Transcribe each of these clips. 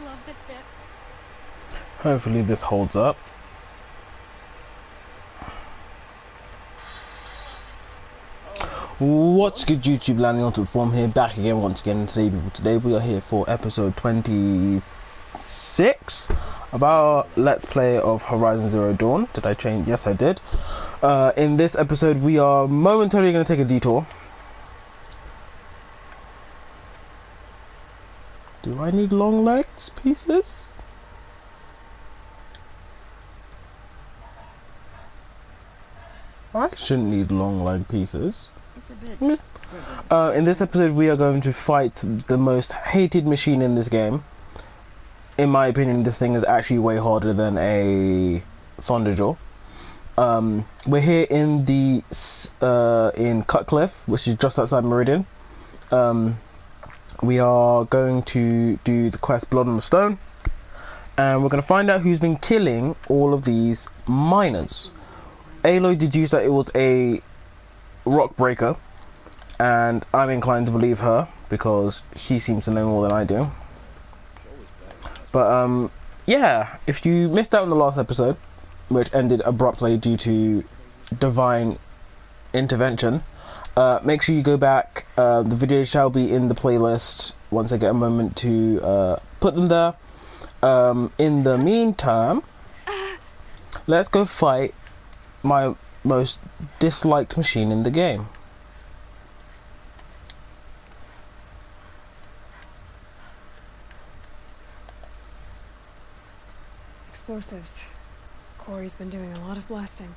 love this bit. Hopefully this holds up. What's good, YouTube? Lan-hikaru form here, back again once again. Today we are here for episode 26 about Let's Play of Horizon Zero Dawn. Did I change? Yes, I did. In this episode we are momentarily going to take a detour. Do I need long legs pieces? I shouldn't need long leg pieces. It's a bit in this episode we are going to fight the most hated machine in this game. In my opinion, this thing is actually way harder than a Thunderjaw. We're here in the in Cutcliffe, which is just outside Meridian. We are going to do the quest Blood on the Stone, and we're going to find out who's been killing all of these miners. Aloy deduced that it was a rock breaker, and I'm inclined to believe her because she seems to know more than I do. But yeah, if you missed out on the last episode, which ended abruptly due to divine intervention, make sure you go back. The videos shall be in the playlist once I get a moment to put them there. In the meantime, let's go fight my most disliked machine in the game. Explosives. Corey's been doing a lot of blasting.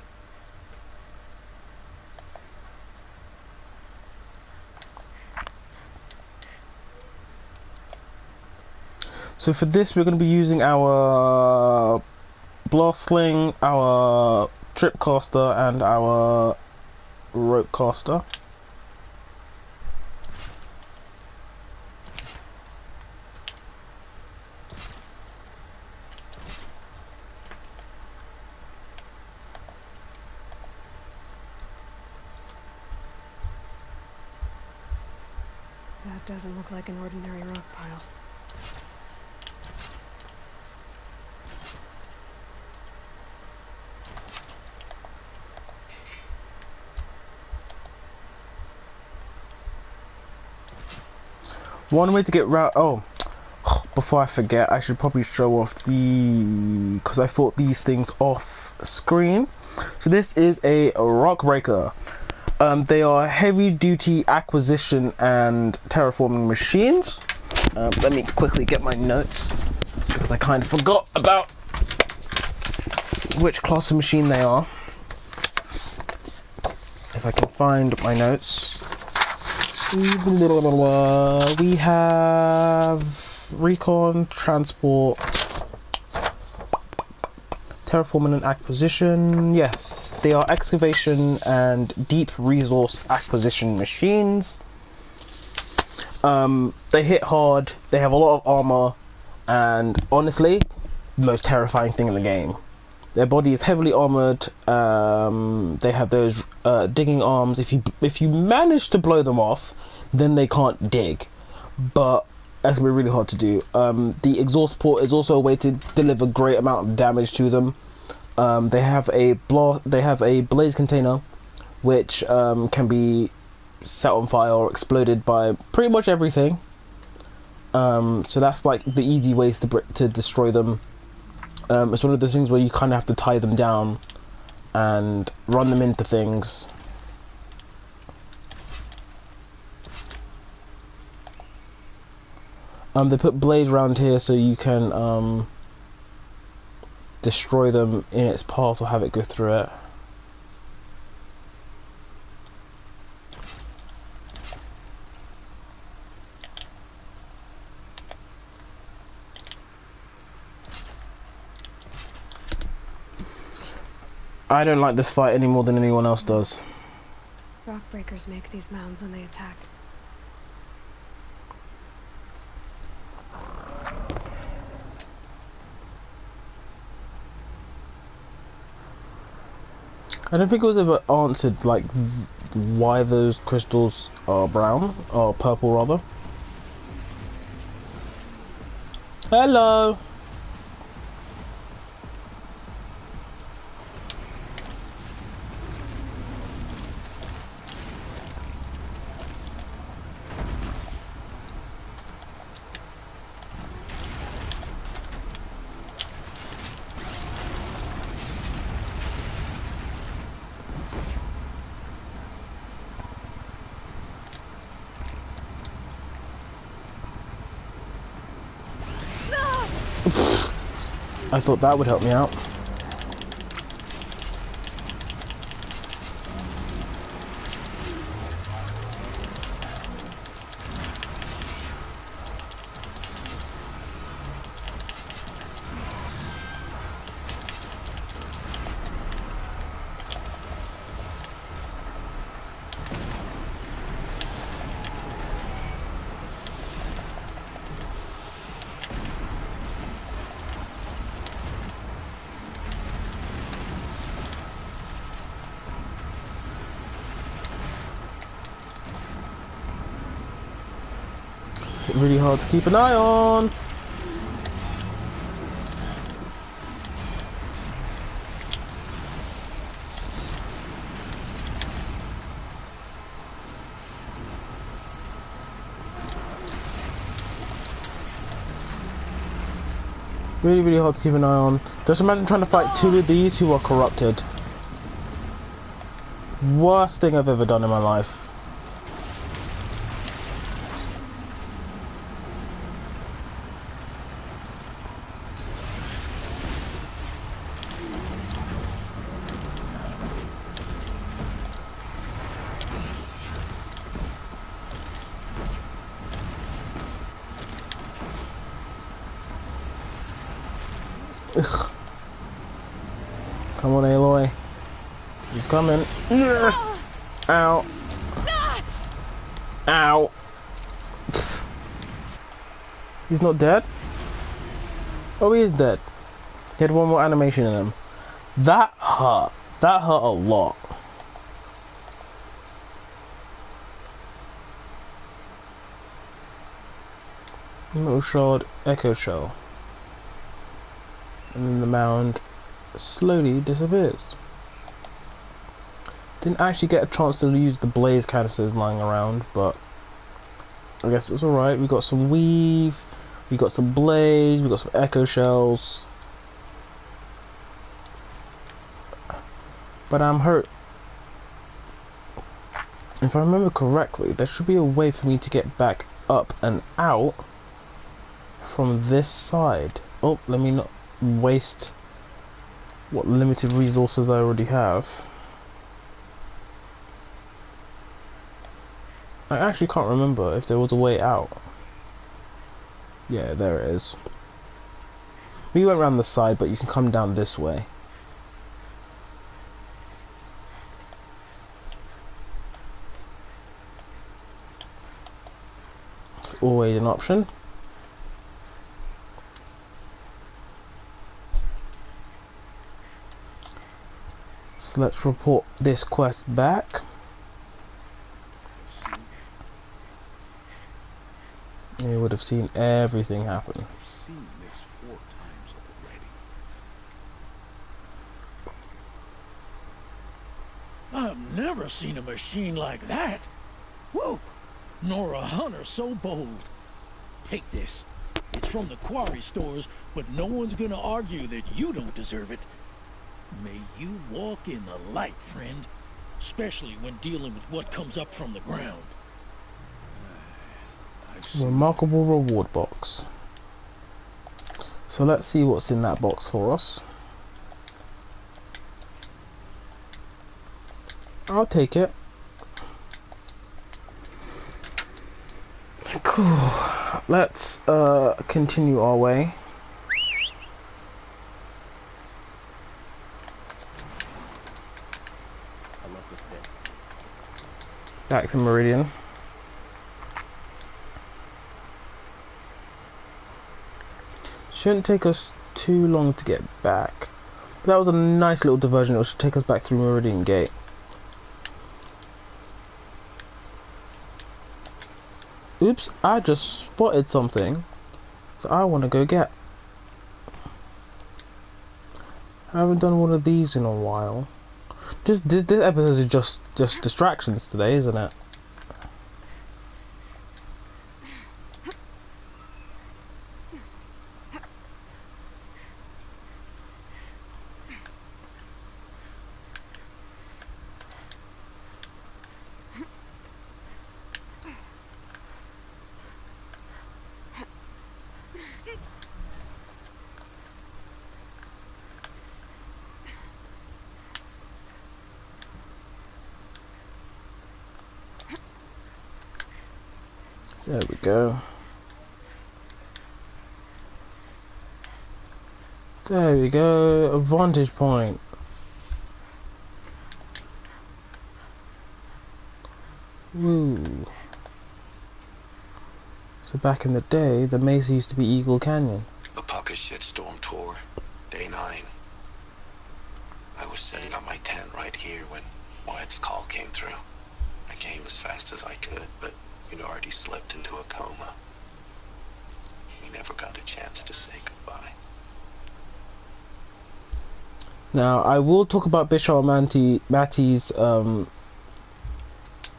So for this we're going to be using our blast sling, our trip caster and our rope caster. That doesn't look like an ordinary rock pile. One way to get round. Oh, before I forget, I should probably show off because I thought these things off screen. So this is a rock breaker. They are heavy duty acquisition and terraforming machines. Let me quickly get my notes because I kind of forgot about which class of machine they are. If I can find my notes. We have recon, transport, terraforming and acquisition. Yes, they are excavation and deep resource acquisition machines. They hit hard, they have a lot of armor, and honestly, the most terrifying thing in the game. Their body is heavily armored. They have those digging arms. If you manage to blow them off, then they can't dig. But that's gonna be really hard to do. The exhaust port is also a way to deliver great amount of damage to them. They have a blaze container, which can be set on fire or exploded by pretty much everything. So that's like the easy ways to destroy them. It's one of those things where you kind of have to tie them down and run them into things. They put blades around here so you can destroy them in its path or have it go through it. I don't like this fight any more than anyone else does. Rock breakers make these mounds when they attack. I don't think it was ever answered, like, why those crystals are brown, or purple rather. Hello. I thought that would help me out. Really hard to keep an eye on. Really hard to keep an eye on. Just imagine trying to fight two of these who are corrupted. Worst thing I've ever done in my life. Ugh. Come on, Aloy. He's coming. Ow. Ow. He's not dead? Oh, he is dead. He had one more animation in him. That hurt. That hurt a lot. Metal shard, echo shell. And then the mound slowly disappears. Didn't actually get a chance to use the blaze canisters lying around, but I guess it's alright. We got some weave, we got some blaze, we got some echo shells. But I'm hurt. If I remember correctly, there should be a way for me to get back up and out from this side. Oh, let me not waste what limited resources I already have. I actually can't remember if there was a way out. Yeah, there it is. We went around the side, but you can come down this way. It's always an option. So let's report this quest back. You would have seen everything happen. I've seen this 4 times already. I've never seen a machine like that. Whoa! Nor a hunter so bold. Take this. It's from the quarry stores, but no one's gonna argue that you don't deserve it. May you walk in the light, friend. Especially when dealing with what comes up from the ground. Remarkable reward box. So let's see what's in that box for us. I'll take it. Cool. Let's continue our way. I love this bit. Back to Meridian. Shouldn't take us too long to get back. But that was a nice little diversion. It should take us back through Meridian Gate. Oops, I just spotted something So I want to go get. I haven't done one of these in a while. Just this episode is just distractions today, isn't it? There we go. There we go. A vantage point. Woo. So back in the day, the mesa used to be Eagle Canyon. A pocket shitstorm tour, day 9. I was setting up my tent right here when Wyatt's call came through. I came as fast as I could, but you'd already slipped into a coma. We never got a chance to say goodbye. Now, I will talk about Bishop Matty's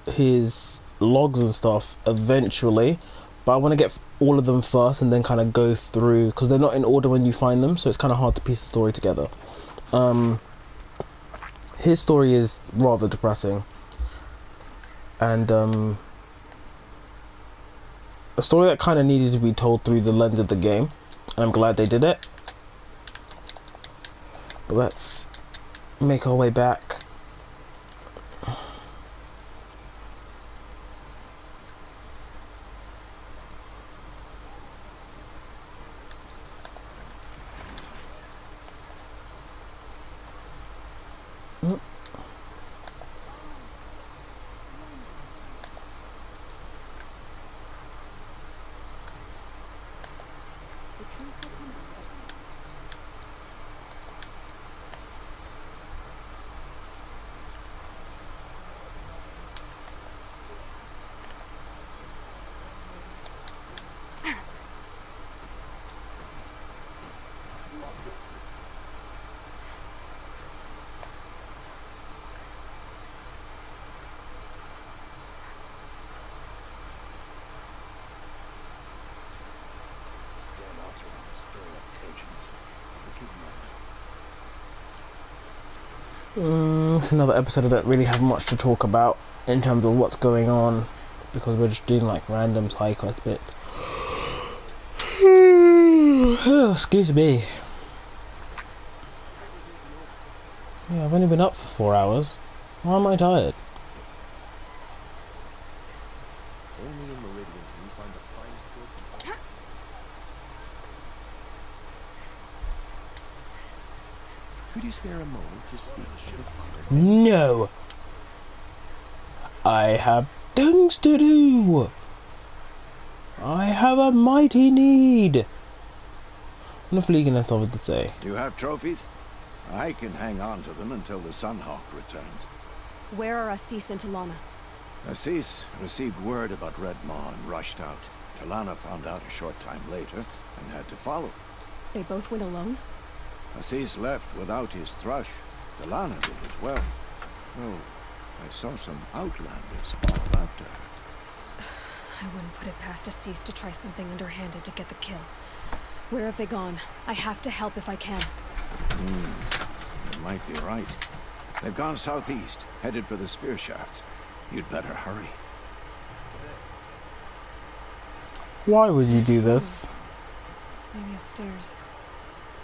his logs and stuff eventually, but I want to get all of them first and then kind of go through, because they're not in order when you find them, so it's kind of hard to piece the story together. His story is rather depressing, and a story that kind of needed to be told through the lens of the game. I'm glad they did it. But let's make our way back. It's another episode I don't really have much to talk about in terms of what's going on, because we're just doing like random side quest bits. Excuse me. Yeah, I've only been up for 4 hours. Why am I tired? Only in Meridian can we find the finest goods and Could you spare a moment to speak to the father? No! I have things to do! I have a mighty need! What if Legan has something to say? You have trophies? I can hang on to them until the Sunhawk returns. Where are Assis and Talana? Assis received word about Red Maw and rushed out. Talana found out a short time later and had to follow. They both went alone? Assis left without his thrush. Talana did as well. Oh, I saw some outlanders follow after her. I wouldn't put it past Assis to try something underhanded to get the kill. Where have they gone? I have to help if I can. You might be right. They've gone southeast, headed for the spear shafts. You'd better hurry. Why would you do this? Maybe upstairs.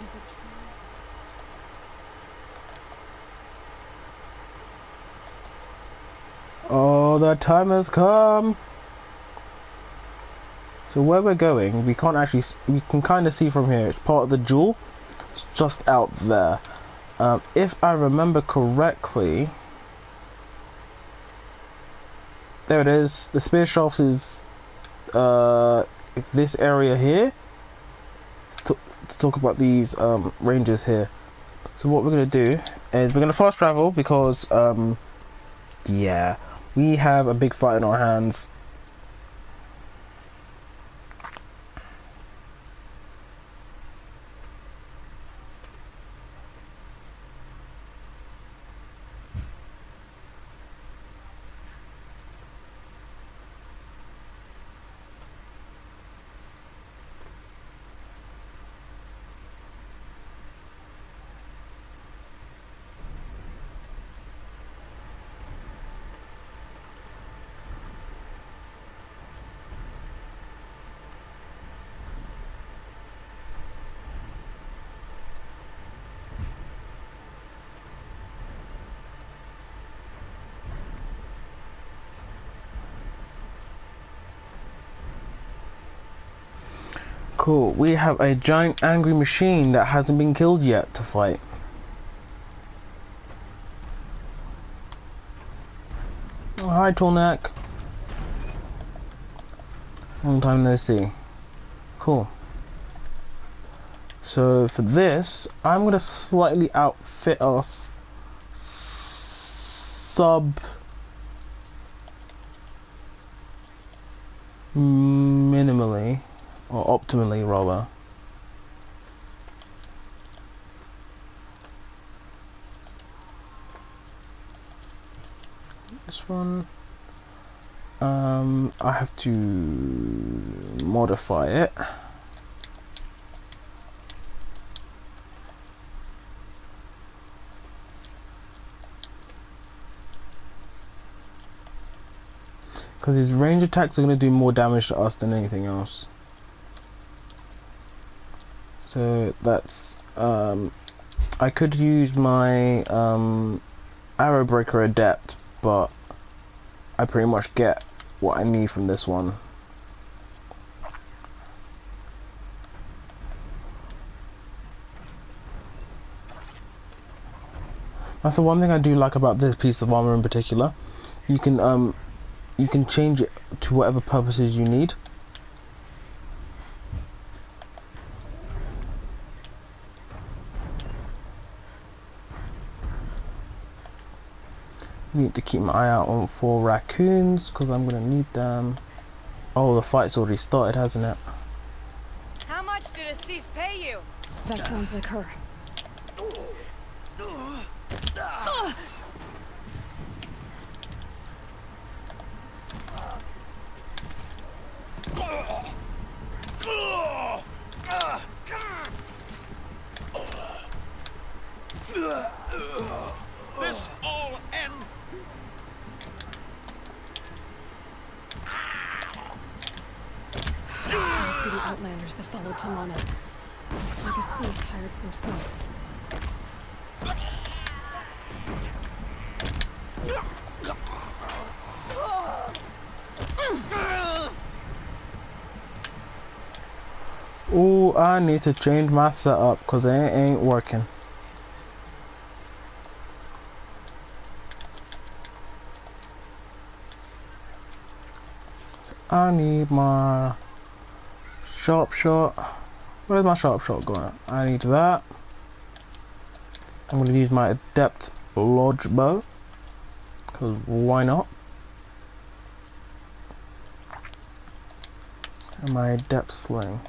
Is it true? Oh, the time has come. So where we're going, we can't actually, we can kind of see from here. It's part of the jewel. It's just out there. If I remember correctly, there it is. The spear shafts is this area here. To talk about these rangers here. So what we're gonna do is we're gonna fast travel because yeah, we have a big fight in our hands. Cool. We have a giant angry machine that hasn't been killed yet to fight. Oh, hi, Tornak. Long time no see. Cool. So for this, I'm gonna slightly outfit us minimally, or optimally rather. This one, I have to modify it. Because his range attacks are going to do more damage to us than anything else. So that's I could use my arrow breaker adept, but I pretty much get what I need from this one. That's the one thing I do like about this piece of armor in particular. You can change it to whatever purposes you need. Need to keep my eye out on for raccoons because I'm gonna need them. Oh, the fight's already started, hasn't it? How much did Assis pay you? That sounds like her. This all ends. These must be the Outlanders that followed Talana. Looks like Assis hired some thugs. Ooh, I need to change my setup because it ain't working. So I need my sharp shot. Where's my sharp shot going? I need that. I'm going to use my adept lodge bow because why not? And my adept sling.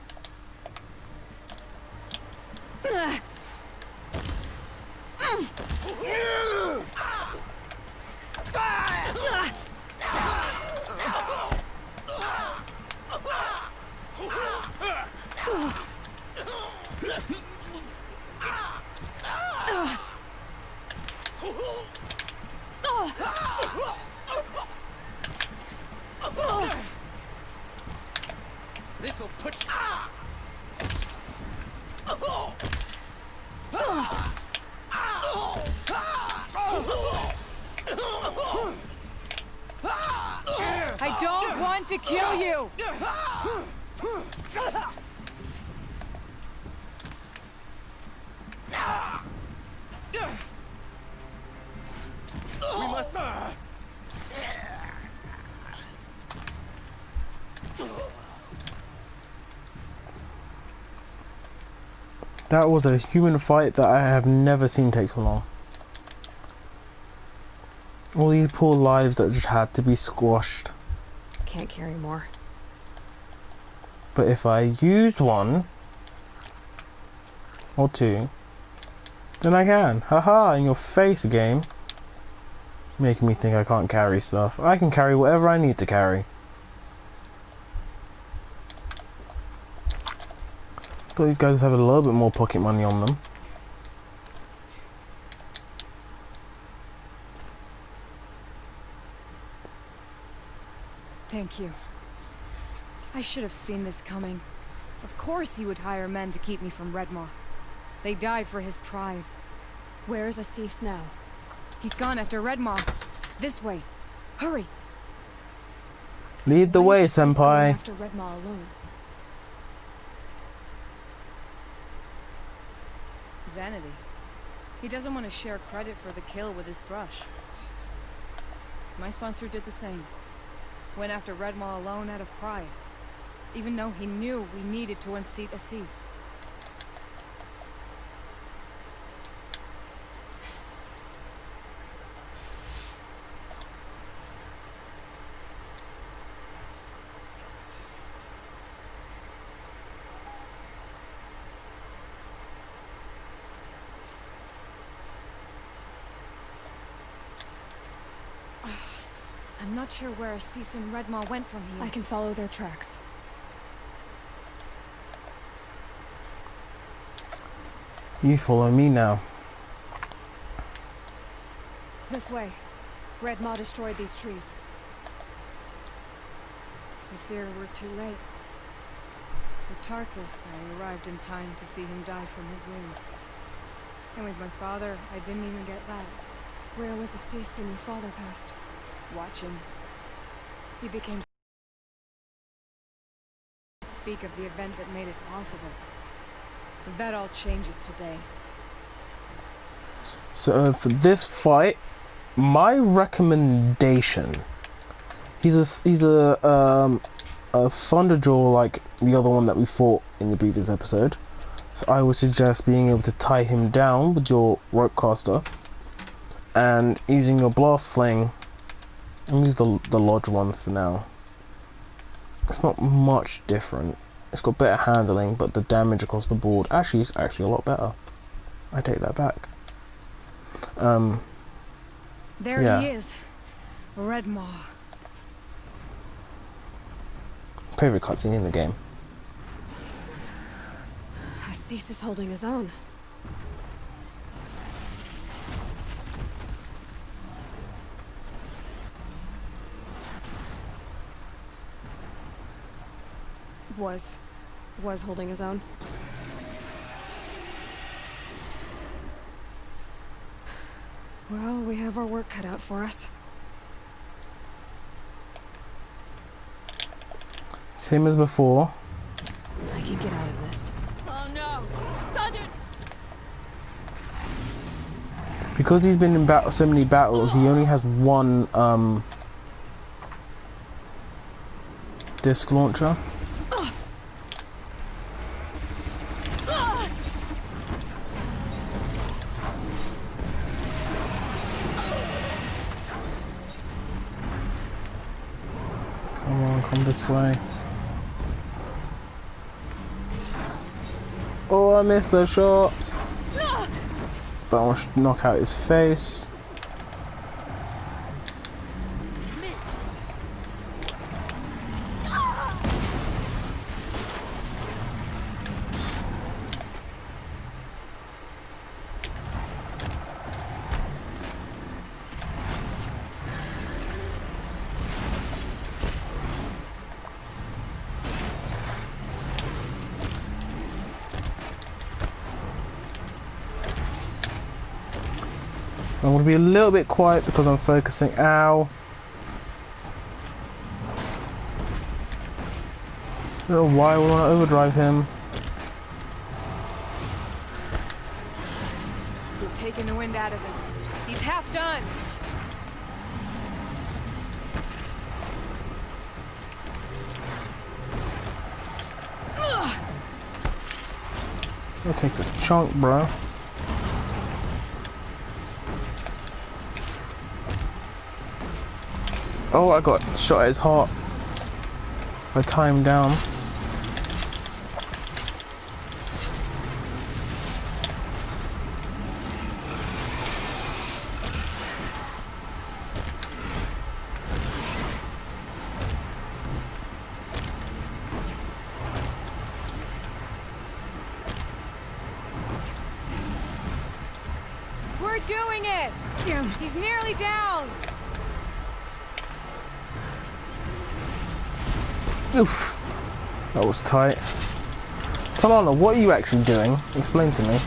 This'll put you. I don't want to kill you! We must. That was a human fight that I have never seen take so long. All these poor lives that just had to be squashed. Can't carry more. But if I used one or two, then I can. Haha, in your face, game. Making me think I can't carry stuff. I can carry whatever I need to carry. Thought these guys have a little bit more pocket money on them. Thank you. I should have seen this coming. Of course he would hire men to keep me from Redmaw. They died for his pride. Where's Assis now? He's gone after Redmaw. This way. Hurry! Lead the Why way, is Assis going senpai. after Redmaw alone? Vanity. He doesn't want to share credit for the kill with his thrush. My sponsor did the same. Went after Redmaw alone out of pride. Even though he knew we needed to unseat Assis. I'm not sure where Assis and Redmaw went from here. I can follow their tracks. You follow me now. This way. Redmaw destroyed these trees. I fear we're too late. With Tarkus, I arrived in time to see him die from his wounds. And with my father, I didn't even get that. Where was Assis when your father passed? Watch him. He became... speak of the event that made it possible. That all changes today. So for this fight, my recommendation, he's a Thunderjaw like the other one that we fought in the previous episode. So I would suggest being able to tie him down with your rope caster and using your blast sling. I'll use the lodge one for now. It's not much different. It's got better handling, but the damage across the board actually is a lot better. I take that back. There yeah. he is, Redmaw. Favorite cutscene in the game. Assis is holding his own. Was holding his own. Well, we have our work cut out for us. Same as before. I can get out of this. Oh no! Thunder! Because he's been in so many battles, he only has one disc launcher. Come this way. Oh, I missed the shot. But I want to knock out his face. I'm going to be a little bit quiet because I'm focusing. Ow. I don't know why I want to overdrive him. We've taken the wind out of him. He's half done. That takes a chunk, bro. Oh, I got shot at his heart. I tie him down. We're doing it! Damn. He's nearly down! Oof. That was tight. Talana, what are you actually doing? Explain to me.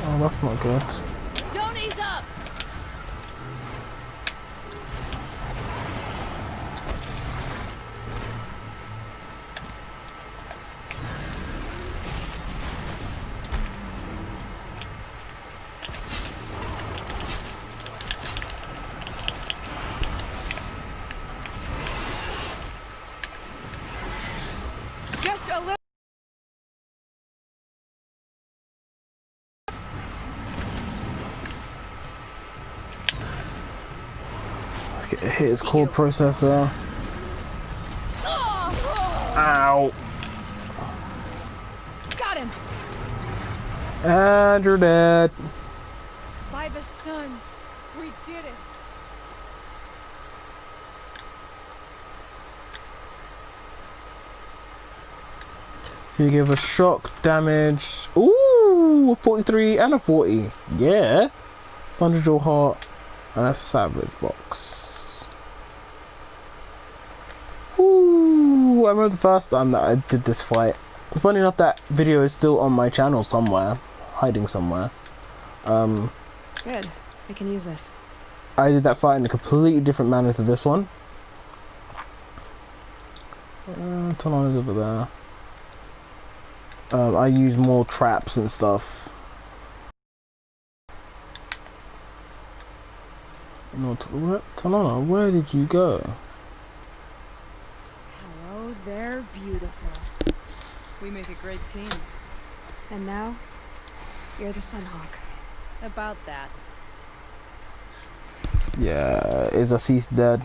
Oh, that's not good. Don't ease up! Hit his core processor. Ow. Got him. And you're dead. By the sun, we did it. So you give a shock damage. Ooh, 43 and a 40. Yeah. Thunderjaw heart and a savage box. Ooh, I remember the first time that I did this fight. Funny enough, that video is still on my channel somewhere, hiding somewhere. Good. I can use this. I did that fight in a completely different manner to this one. Talana's over there. I use more traps and stuff. No, Talana, where did you go? Hello there, beautiful. We make a great team. And now, you're the Sunhawk. About that. Yeah, is Assis dead?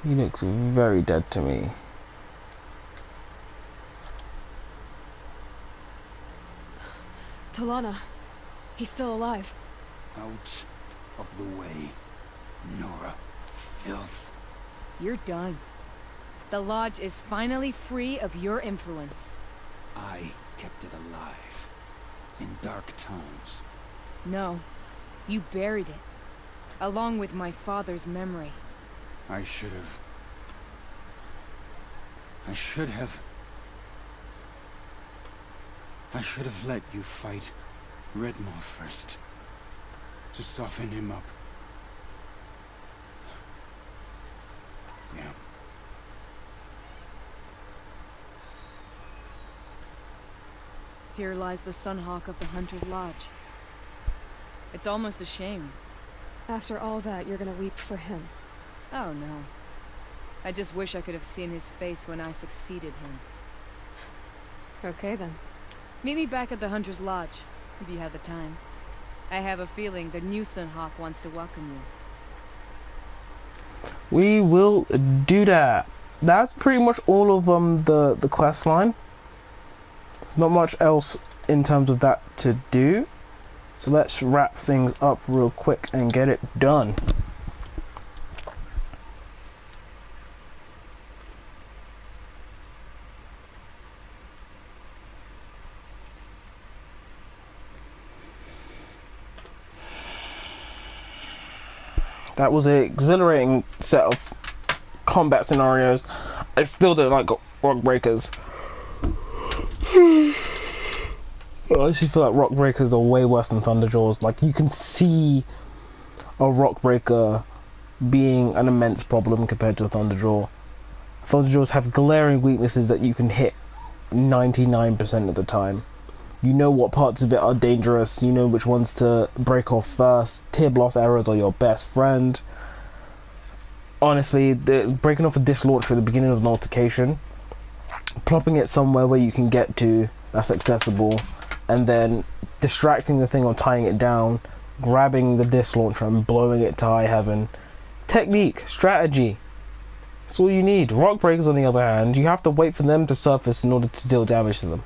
He looks very dead to me. Talana. He's still alive. Out of the way, Nora. Filth. You're done. The Lodge is finally free of your influence. I kept it alive. In dark times. No. You buried it. Along with my father's memory. I should have let you fight Redmaw first. To soften him up. Yeah. Here lies the Sunhawk of the Hunter's Lodge. It's almost a shame. After all that, you're gonna weep for him. Oh no. I just wish I could have seen his face when I succeeded him. Okay then. Meet me back at the Hunter's Lodge, if you have the time. I have a feeling the new Sunhawk wants to welcome you. We will do that. That's pretty much all of the quest line. There's not much else in terms of that to do. So let's wrap things up real quick and get it done. That was an exhilarating set of combat scenarios. I still don't like Rock Breakers. I actually feel like Rock Breakers are way worse than Thunderjaws. Like, you can see a Rock Breaker being an immense problem compared to a Thunderjaw. Thunderjaws have glaring weaknesses that you can hit 99% of the time. You know what parts of it are dangerous, you know which ones to break off first. Tear blast arrows are your best friend. Honestly, breaking off a disc launcher at the beginning of an altercation, plopping it somewhere where you can get to that's accessible, and then distracting the thing or tying it down, grabbing the disc launcher and blowing it to high heaven. Technique, strategy, that's all you need. Rock breakers, on the other hand, you have to wait for them to surface in order to deal damage to them.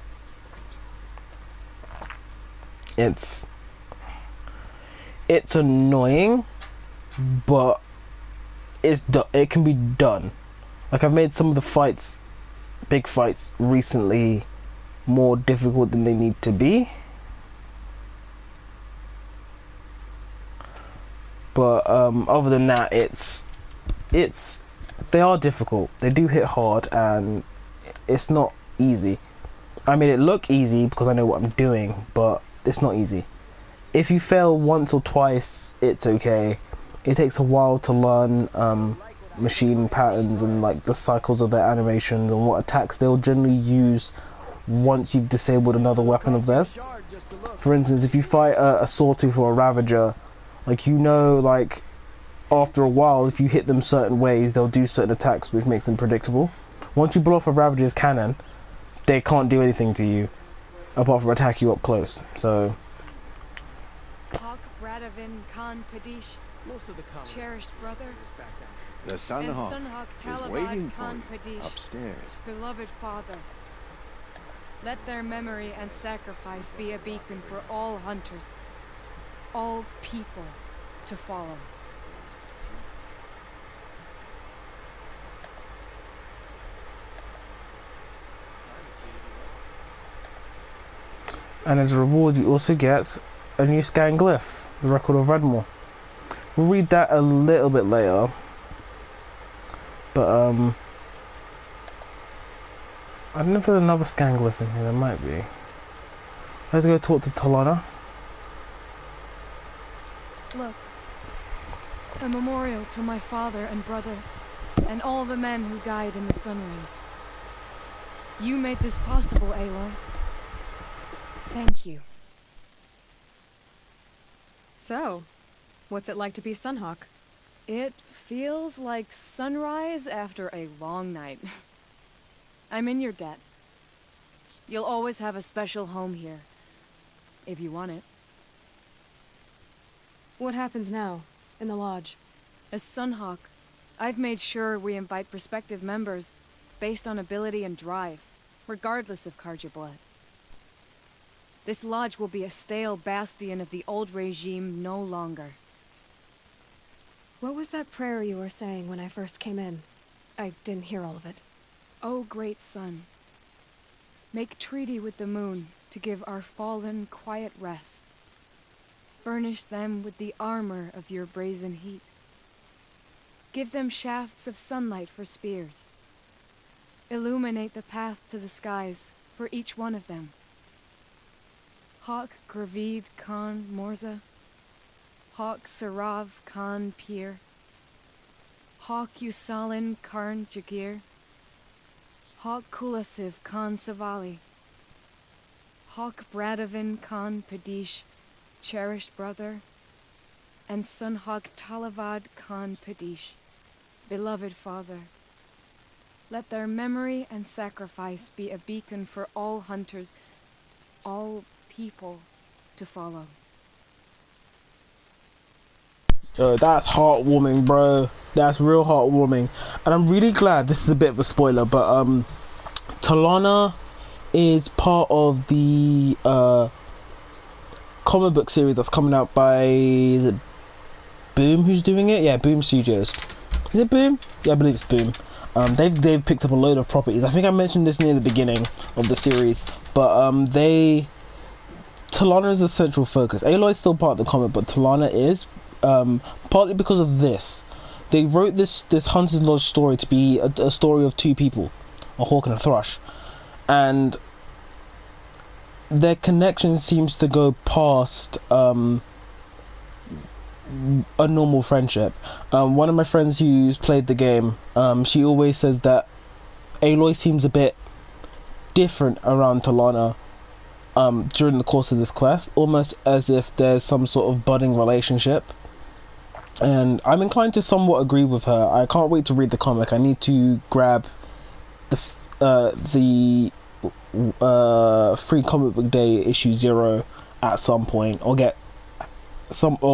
It's annoying, but it can be done. Like, I've made some of the fights, big fights recently, more difficult than they need to be. But other than that, they are difficult. They do hit hard, and it's not easy. I made it look easy because I know what I'm doing, but it's not easy. If you fail once or twice, it's okay. It takes a while to learn machine patterns and like the cycles of their animations and what attacks they'll generally use once you've disabled another weapon of theirs. For instance, if you fight a Sawtooth or a Ravager, like, you know, like, after a while, if you hit them certain ways, they'll do certain attacks which makes them predictable. Once you blow off a Ravager's cannon, they can't do anything to you apart from attack you up close. So Hawk Bradavin Khan Padish, Most of the comments cherished brother, back down. The and Sun-Hawk Sun-Hawk is waiting Talabad for Khan you Padish, upstairs. beloved father. Let their memory and sacrifice be a beacon for all hunters, all people to follow. and as a reward you also get a new scan glyph, the Record of Redmore. We'll read that a little bit later, but I don't know if there's another scan glyph in here. There might be. Let's go talk to Talana. Look, a memorial to my father and brother, and all the men who died in the Sun Ring. You made this possible, Aloy. Thank you. So, what's it like to be Sunhawk? It feels like sunrise after a long night. I'm in your debt. You'll always have a special home here, if you want it. What happens now, in the lodge? As Sunhawk, I've made sure we invite prospective members based on ability and drive, regardless of Carja blood. This lodge will be a stale bastion of the old regime no longer. What was that prayer you were saying when I first came in? I didn't hear all of it. O great sun, make treaty with the moon to give our fallen quiet rest. Furnish them with the armor of your brazen heat. Give them shafts of sunlight for spears. Illuminate the path to the skies for each one of them. Hawk Gravid Khan Morza, Hawk Sarav Khan Pir, Hawk Usalin Karn Jagir, Hawk Kulasiv Khan Savali, Hawk Bradavin Khan Padish, cherished brother, and Sunhawk Talavad Khan Padish, beloved father. Let their memory and sacrifice be a beacon for all hunters, all people to follow. Yo, that's heartwarming, bro. That's real heartwarming. And I'm really glad, this is a bit of a spoiler, but Talana is part of the comic book series that's coming out by, is it Boom who's doing it? Yeah, Boom Studios. Is it Boom? Yeah, I believe it's Boom. They've picked up a load of properties. I think I mentioned this near the beginning of the series, but Talana is a central focus. Aloy is still part of the comic, but Talana is, partly because of this. They wrote this Hunter's Lodge story to be a story of two people, a hawk and a thrush, and their connection seems to go past a normal friendship. One of my friends who's played the game, she always says that Aloy seems a bit different around Talana during the course of this quest, almost as if there's some sort of budding relationship, and I'm inclined to somewhat agree with her. I can't wait to read the comic. I need to grab the free comic book day issue 0 at some point, or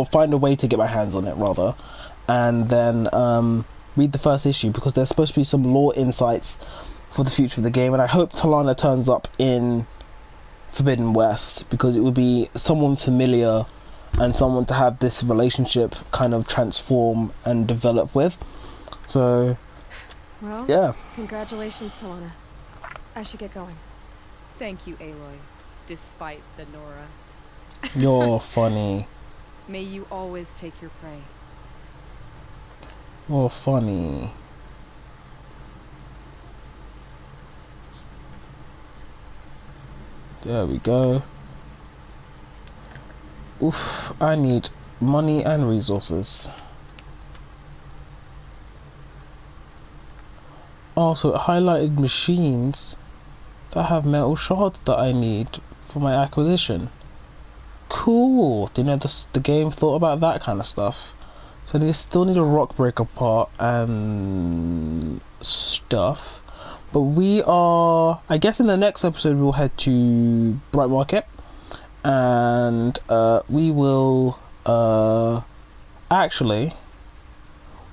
find a way to get my hands on it rather, and then read the first issue, because there's supposed to be some lore insights for the future of the game, and I hope Talana turns up in Forbidden West, because it would be someone familiar and someone to have this relationship kind of transform and develop with. So Well, yeah, congratulations, Talana. I should get going. Thank you, Aloy, despite the Nora. you're funny. May you always take your prey. You're funny. There we go. Oof, I need money and resources. Also, it highlighted machines that have metal shards that I need for my acquisition. Cool. Do you know the game thought about that kind of stuff? So I still need a rock breaker part and stuff. But we are, I guess in the next episode we'll head to Bright Market, and we will actually,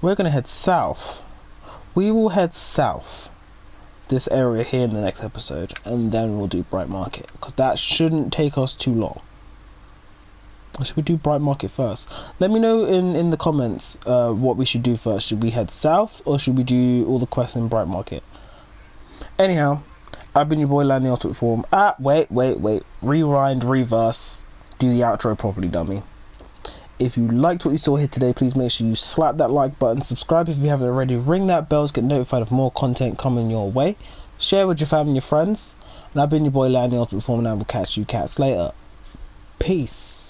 we're gonna head south. We will head south this area here in the next episode, and then we'll do Bright Market, because that shouldn't take us too long. Should we do Bright Market first? Let me know in the comments what we should do first. Should we head south, or should we do all the quests in Bright Market? Anyhow, I've been your boy Lan, the Ultimate Form. Wait. Rewind, reverse. Do the outro properly, dummy. If you liked what you saw here today, please make sure you slap that like button, subscribe if you haven't already, ring that bell to get notified of more content coming your way, share with your family and your friends, and I've been your boy Lan, the Ultimate Form, and I will catch you cats later. Peace.